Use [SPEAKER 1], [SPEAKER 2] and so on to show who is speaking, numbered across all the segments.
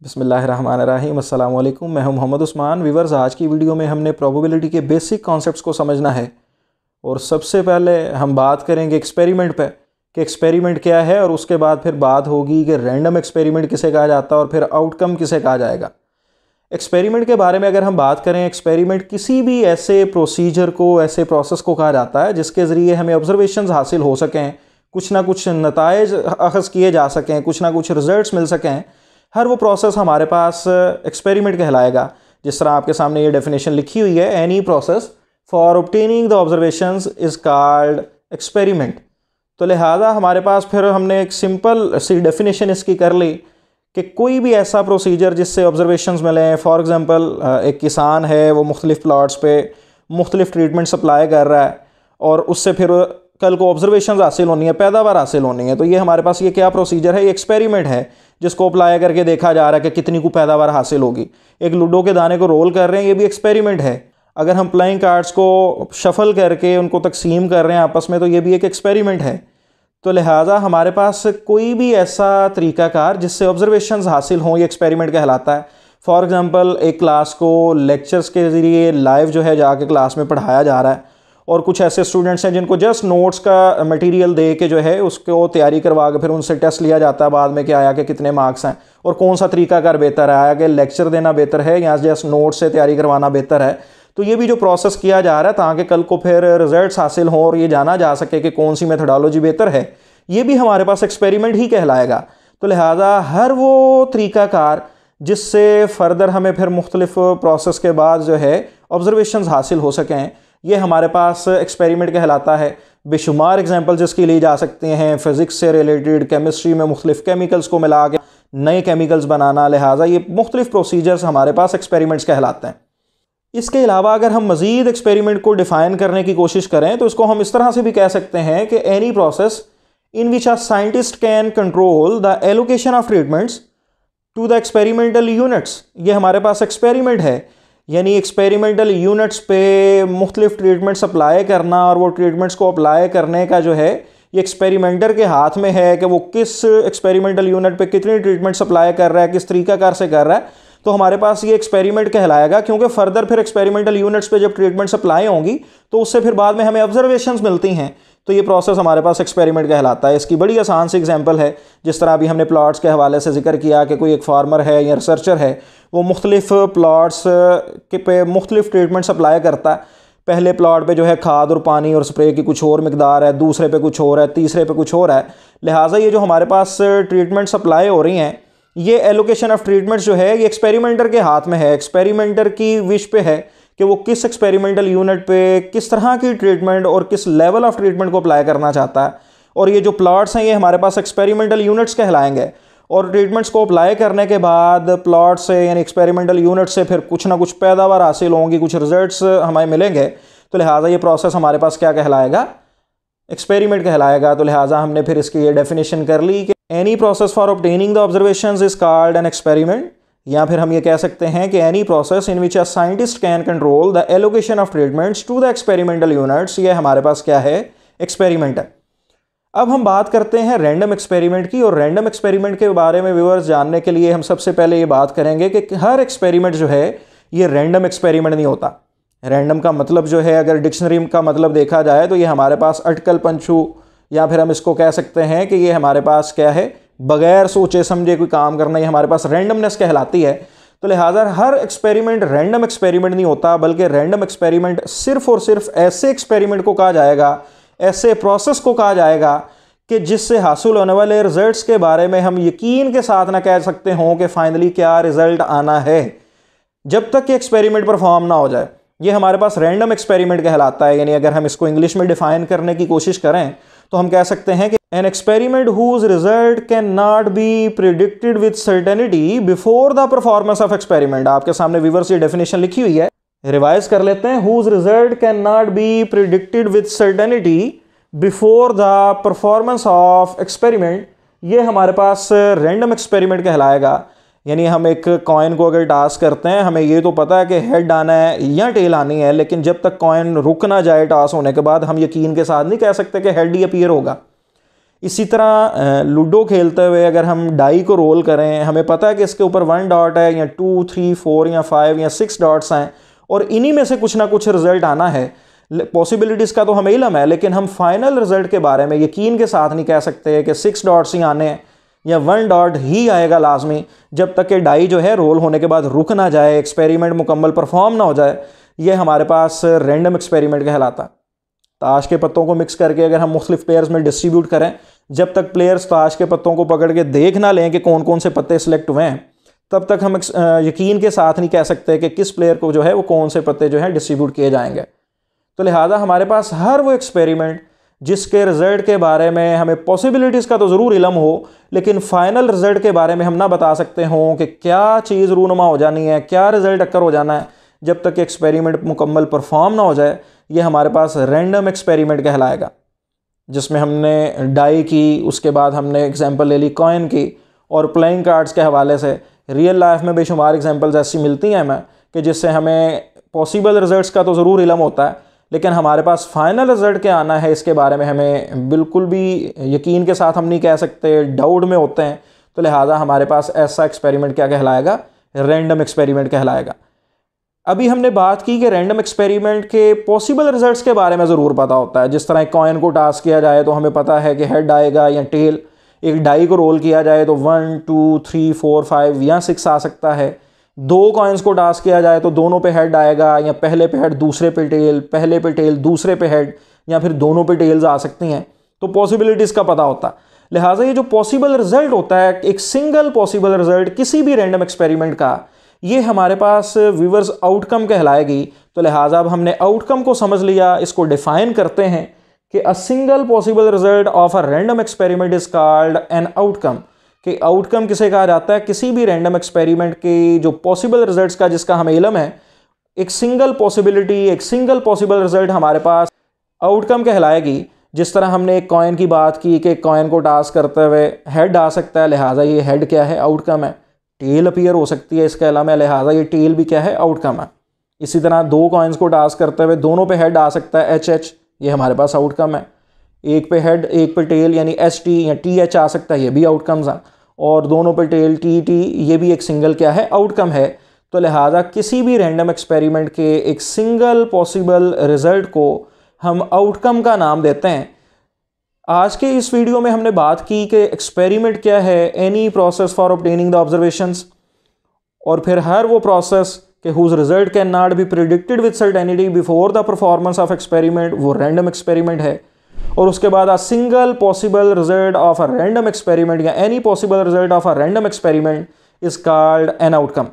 [SPEAKER 1] बिस्मिल्लाहिर्रहमानिर्रहीम अस्सलाम वालेकुम। मैं हूं मोहम्मद उस्मान। व्यूअर्स, आज की वीडियो में हमने प्रोबेबिलिटी के बेसिक कॉन्सेप्ट्स को समझना है और सबसे पहले हम बात करेंगे एक्सपेरिमेंट पे कि एक्सपेरिमेंट क्या है, और उसके बाद फिर बात होगी कि रैंडम एक्सपेरिमेंट किसे कहा जाता है और फिर आउटकम किसे कहा जाएगा। एक्सपेरिमेंट के बारे में अगर हम बात करें, एक्सपेरिमेंट किसी भी ऐसे प्रोसीजर को, ऐसे प्रोसेस को कहा जाता है जिसके ज़रिए हमें ऑब्जर्वेशंस हासिल हो सकें, कुछ ना कुछ नताइज अखज़ किए जा सकें, कुछ ना कुछ रिजल्ट्स मिल सकें। हर वो प्रोसेस हमारे पास एक्सपेरिमेंट कहलाएगा। जिस तरह आपके सामने ये डेफिनेशन लिखी हुई है, any process for obtaining the observations is called experiment. तो लिहाजा हमारे पास फिर हमने एक सिंपल सी डेफिनेशन इसकी कर ली कि कोई भी ऐसा प्रोसीजर जिससे ऑब्जर्वेशंस मिलें। फॉर एग्ज़ाम्पल, एक किसान है, वो मुख्तलिफ़ प्लॉट्स पे मुख्तलिफ़ ट्रीटमेंट सप्लाई कर रहा है और उससे फिर कल को ऑब्जर्वेशंस हासिल होनी है, पैदावार हासिल होनी है। तो ये हमारे पास ये क्या प्रोसीजर है? ये एक्सपेरिमेंट है जिसको अप्लाई करके देखा जा रहा है कि कितनी को पैदावार हासिल होगी। एक लूडो के दाने को रोल कर रहे हैं, ये भी एक्सपेरिमेंट है। अगर हम प्लेइंग कार्ड्स को शफल करके उनको तकसीम कर रहे हैं आपस में, तो ये भी एक एक्सपेरिमेंट है। तो लिहाजा हमारे पास कोई भी ऐसा तरीक़ाकार जिससे ऑब्जर्वेशंस हासिल हों, ये एक्सपेरिमेंट कहलाता है। फॉर एग्ज़ाम्पल, एक क्लास को लेक्चर्स के ज़रिए लाइव जो है जाके क्लास में पढ़ाया जा रहा है और कुछ ऐसे स्टूडेंट्स हैं जिनको जस्ट नोट्स का मटेरियल दे के जो है उसको तैयारी करवा के फिर उनसे टेस्ट लिया जाता है बाद में कि आया कि कितने मार्क्स हैं और कौन सा तरीकाकार बेहतर है, आया कि लेक्चर देना बेहतर है या जस्ट नोट्स से तैयारी करवाना बेहतर है। तो ये भी जो प्रोसेस किया जा रहा है ताकि कल को फिर रिजल्ट्स हासिल हों और ये जाना जा सके कि कौन सी मेथडोलॉजी बेहतर है, ये भी हमारे पास एक्सपेरिमेंट ही कहलाएगा। तो लिहाजा हर वो तरीकाकार जिससे फर्दर हमें फिर मुख्तलिफ प्रोसेस के बाद जो है ऑब्जर्वेशंस हासिल हो सकें, ये हमारे पास एक्सपेरिमेंट कहलाता है। बेशुमार एग्जांपल जिसकी ली जा सकते हैं, फिज़िक्स से रिलेटेड, केमिस्ट्री में मुख्तलिफ केमिकल्स को मिला के नए केमिकल्स बनाना। लिहाजा ये मुख्तलिफ प्रोसीजर्स हमारे पास एक्सपेरिमेंट्स कहलाते हैं। इसके अलावा अगर हम मज़ीद एक्सपेरिमेंट को डिफ़ाइन करने की कोशिश करें तो इसको हम इस तरह से भी कह सकते हैं कि any process in which a scientist can control the allocation of treatments to the experimental units. ये हमारे पास एक्सपेरिमेंट है, यानी एक्सपेरिमेंटल यूनिट्स पे मुख्तलिफ ट्रीटमेंट्स अप्लाई करना और वो ट्रीटमेंट्स को अप्लाई करने का जो है ये एक्सपेरिमेंटर के हाथ में है कि वो किस एक्सपेरिमेंटल यूनिट पे कितनी ट्रीटमेंट्स अप्लाई कर रहा है, किस तरीकाकार से कर रहा है। तो हमारे पास ये एक्सपेरिमेंट कहलाएगा, क्योंकि फर्दर फिर एक्सपेरिमेंटल यूनिट्स पे जब ट्रीटमेंट्स अप्लाई होंगी तो उससे फिर बाद में हमें ऑब्जर्वेशंस मिलती हैं। तो ये प्रोसेस हमारे पास एक्सपेरिमेंट कहलाता है। इसकी बड़ी आसान सी एग्जांपल है, जिस तरह अभी हमने प्लॉट्स के हवाले से जिक्र किया कि कोई एक फार्मर है या रिसर्चर है, वो मुख्तलिफ प्लॉट्स के पे मुख्तलिफ ट्रीटमेंट्स अप्लाई करता है। पहले प्लॉट पे जो है खाद और पानी और स्प्रे की कुछ और मिकदार है, दूसरे पे कुछ और है, तीसरे पे कुछ और है। लिहाजा ये जो हमारे पास ट्रीटमेंट्स अप्लाई हो रही हैं, ये एलोकेशन ऑफ ट्रीटमेंट्स जो है ये एक्सपेरिमेंटर के हाथ में है। एक्सपेरिमेंटर की विश पे है कि वो किस एक्सपेरिमेंटल यूनिट पे किस तरह की ट्रीटमेंट और किस लेवल ऑफ ट्रीटमेंट को अप्लाई करना चाहता है। और ये जो प्लॉट्स हैं ये हमारे पास एक्सपेरिमेंटल यूनिट्स कहलाएंगे। और ट्रीटमेंट्स को अप्लाई करने के बाद प्लॉट से यानी एक्सपेरिमेंटल यूनिट से फिर कुछ ना कुछ पैदावार हासिल होंगी, कुछ रिजल्ट्स हमें मिलेंगे। तो लिहाजा ये प्रोसेस हमारे पास क्या कहलाएगा? एक्सपेरिमेंट कहलाएगा। तो लिहाजा हमने फिर इसकी ये डेफिनेशन कर ली कि any process for obtaining the observations is called an experiment. या फिर हम ये कह सकते हैं कि any process in which a scientist can control the allocation of treatments to the experimental units, ये हमारे पास क्या है? एक्सपेरिमेंट है। अब हम बात करते हैं रैंडम एक्सपेरिमेंट की, और रैंडम एक्सपेरिमेंट के बारे में व्यूअर्स जानने के लिए हम सबसे पहले ये बात करेंगे कि हर एक्सपेरिमेंट जो है ये रैंडम एक्सपेरिमेंट नहीं होता। रैंडम का मतलब जो है, अगर डिक्शनरी का मतलब देखा जाए तो ये हमारे पास अटकल पंछू, या फिर हम इसको कह सकते हैं कि ये हमारे पास क्या है, बगैर सोचे समझे कोई काम करना, ये हमारे पास रैंडमनेस कहलाती है। तो लिहाजा हर एक्सपेरिमेंट रैंडम एक्सपेरिमेंट नहीं होता, बल्कि रैंडम एक्सपेरिमेंट सिर्फ और सिर्फ ऐसे एक्सपेरिमेंट को कहा जाएगा, ऐसे प्रोसेस को कहा जाएगा कि जिससे हासिल होने वाले रिजल्ट्स के बारे में हम यकीन के साथ ना कह सकते हों कि फाइनली क्या रिजल्ट आना है, जब तक कि एक्सपेरिमेंट परफॉर्म ना हो जाए। ये हमारे पास रैंडम एक्सपेरिमेंट कहलाता है। यानी अगर हम इसको इंग्लिश में डिफाइन करने की कोशिश करें तो हम कह सकते हैं कि an experiment whose result can not be predicted with certainty before the performance of experiment. आपके सामने व्यूअर्स ये डेफिनेशन लिखी हुई है, रिवाइज कर लेते हैं। Whose result can not be predicted with certainty before the performance of experiment, ये हमारे पास रैंडम एक्सपेरिमेंट कहलाएगा। यानी हम एक कॉइन को अगर टॉस करते हैं, हमें ये तो पता है कि हेड आना है या टेल आनी है, लेकिन जब तक कॉइन रुक ना जाए टॉस होने के बाद हम यकीन के साथ नहीं कह सकते कि हेड ही अपीयर होगा। इसी तरह लूडो खेलते हुए अगर हम डाई को रोल करें, हमें पता है कि इसके ऊपर 1 डॉट है या 2, 3, 4 या 5 या 6 डॉट्स हैं और इन्हीं में से कुछ ना कुछ रिजल्ट आना है। पॉसिबिलिटीज़ का तो हमें इल्म है, लेकिन हम फाइनल रिजल्ट के बारे में यकीन के साथ नहीं कह सकते कि 6 डॉट्स ही आने हैं या 1 डॉट ही आएगा लाजमी, जब तक कि डाई जो है रोल होने के बाद रुक ना जाए, एक्सपेरिमेंट मुकम्मल परफॉर्म ना हो जाए। ये हमारे पास रैंडम एक्सपेरिमेंट कहलाता है। ताश के पत्तों को मिक्स करके अगर हम मुख्तलिफ प्लेयर्स में डिस्ट्रीब्यूट करें, जब तक प्लेयर्स ताश के पत्तों को पकड़ के देख ना लें कि कौन कौन से पत्ते सिलेक्ट हुए हैं, तब तक हम यकीन के साथ नहीं कह सकते कि किस प्लेयर को जो है वो कौन से पत्ते जो हैं डिस्ट्रीब्यूट किए जाएंगे। तो लिहाजा हमारे पास हर वो एक्सपेरिमेंट जिसके रिजल्ट के बारे में हमें पॉसिबिलिटीज़ का तो ज़रूर इल्म हो, लेकिन फाइनल रिजल्ट के बारे में हम ना बता सकते हों कि क्या चीज़ रूनुमा हो जानी है, क्या रिजल्ट अक्कर हो जाना है, जब तक एक्सपेरिमेंट मुकम्मल परफॉर्म ना हो जाए, ये हमारे पास रैंडम एक्सपेरिमेंट कहलाएगा। जिसमें हमने डाई की, उसके बाद हमने एग्जांपल ले ली कॉइन की, और प्लेइंग कार्ड्स के हवाले से रियल लाइफ में बेशुमार एग्जांपल्स ऐसी मिलती हैं हमें कि जिससे हमें पॉसिबल रिजल्ट्स का तो ज़रूर इल्म होता है, लेकिन हमारे पास फाइनल रिजल्ट क्या आना है इसके बारे में हमें बिल्कुल भी यकीन के साथ हम नहीं कह सकते, डाउट में होते हैं। तो लिहाजा हमारे पास ऐसा एक्सपेरिमेंट क्या कहलाएगा? रैंडम एक्सपेरिमेंट कहलाएगा। अभी हमने बात की कि रैंडम एक्सपेरिमेंट के पॉसिबल रिजल्ट्स के बारे में ज़रूर पता होता है। जिस तरह कॉइन को टास्क किया जाए तो हमें पता है कि हेड आएगा या टेल। एक डाई को रोल किया जाए तो 1, 2, 3, 4, 5 या 6 आ सकता है। 2 कॉइन्स को टास्क किया जाए तो दोनों पे हेड आएगा, या पहले पे हेड दूसरे पे टेल, पहले पे टेल दूसरे पे हेड, या फिर दोनों पे टेल्स आ सकती हैं। तो पॉसिबिलिटीज़ का पता होता है। लिहाजा ये जो पॉसिबल रिजल्ट होता है, एक सिंगल पॉसिबल रिजल्ट किसी भी रैंडम एक्सपेरिमेंट का, ये हमारे पास व्यूअर्स आउटकम कहलाएगी। तो लिहाजा अब हमने आउटकम को समझ लिया, इसको डिफाइन करते हैं कि अ single possible result of a random experiment is called an outcome. कि आउटकम किसे कहा जाता है? किसी भी रैंडम एक्सपेरिमेंट के जो पॉसिबल रिजल्ट्स का जिसका हमें इल्म है, एक सिंगल पॉसिबिलिटी, एक सिंगल पॉसिबल रिजल्ट हमारे पास आउटकम कहलाएगी। जिस तरह हमने एक कॉइन की बात की कि कॉइन को टास्क करते हुए हेड आ सकता है, लिहाजा ये हेड क्या है? आउटकम है। टेल अपीयर हो सकती है इसके अलावा, लिहाजा ये टेल भी क्या है? आउटकम है। इसी तरह 2 कॉइन्स को टास्क करते हुए दोनों पे हेड आ सकता है, HH, ये हमारे पास आउटकम है। एक पे हेड एक पे टेल यानी ST या TH आ सकता है, ये भी आउटकम्स हैं। और दोनों पे टेल TT, ये भी एक सिंगल क्या है? आउटकम है। तो लिहाजा किसी भी रैंडम एक्सपेरिमेंट के एक सिंगल पॉसिबल रिजल्ट को हम आउटकम का नाम देते हैं। आज के इस वीडियो में हमने बात की कि एक्सपेरिमेंट क्या है, any process for obtaining the observations, और फिर हर वो प्रोसेस कि whose result can not be predicted with certainty before the performance of experiment, वो रैंडम एक्सपेरिमेंट है। और उसके बाद a single possible result of a random experiment या any possible result of a random experiment is called an outcome.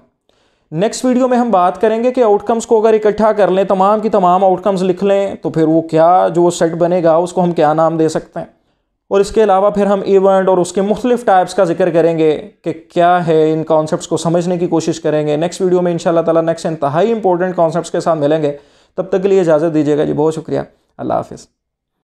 [SPEAKER 1] Next video में हम बात करेंगे कि आउटकम्स को अगर इकट्ठा कर लें, तमाम की तमाम आउटकम्स लिख लें, तो फिर वो क्या जो सेट बनेगा उसको हम क्या नाम दे सकते हैं। और इसके अलावा फिर हम इवेंट और उसके मुख्तलिफ टाइप्स का जिक्र करेंगे कि क्या है, इन कॉन्सेप्ट्स को समझने की कोशिश करेंगे। नेक्स्ट वीडियो में इंशाल्लाह ताला नेक्स्ट इंतहाई इंपॉर्टेंट कॉन्सेप्ट्स के साथ मिलेंगे। तब तक के लिए इजाज़त दीजिएगा जी, बहुत शुक्रिया, अल्लाह हाफिज़।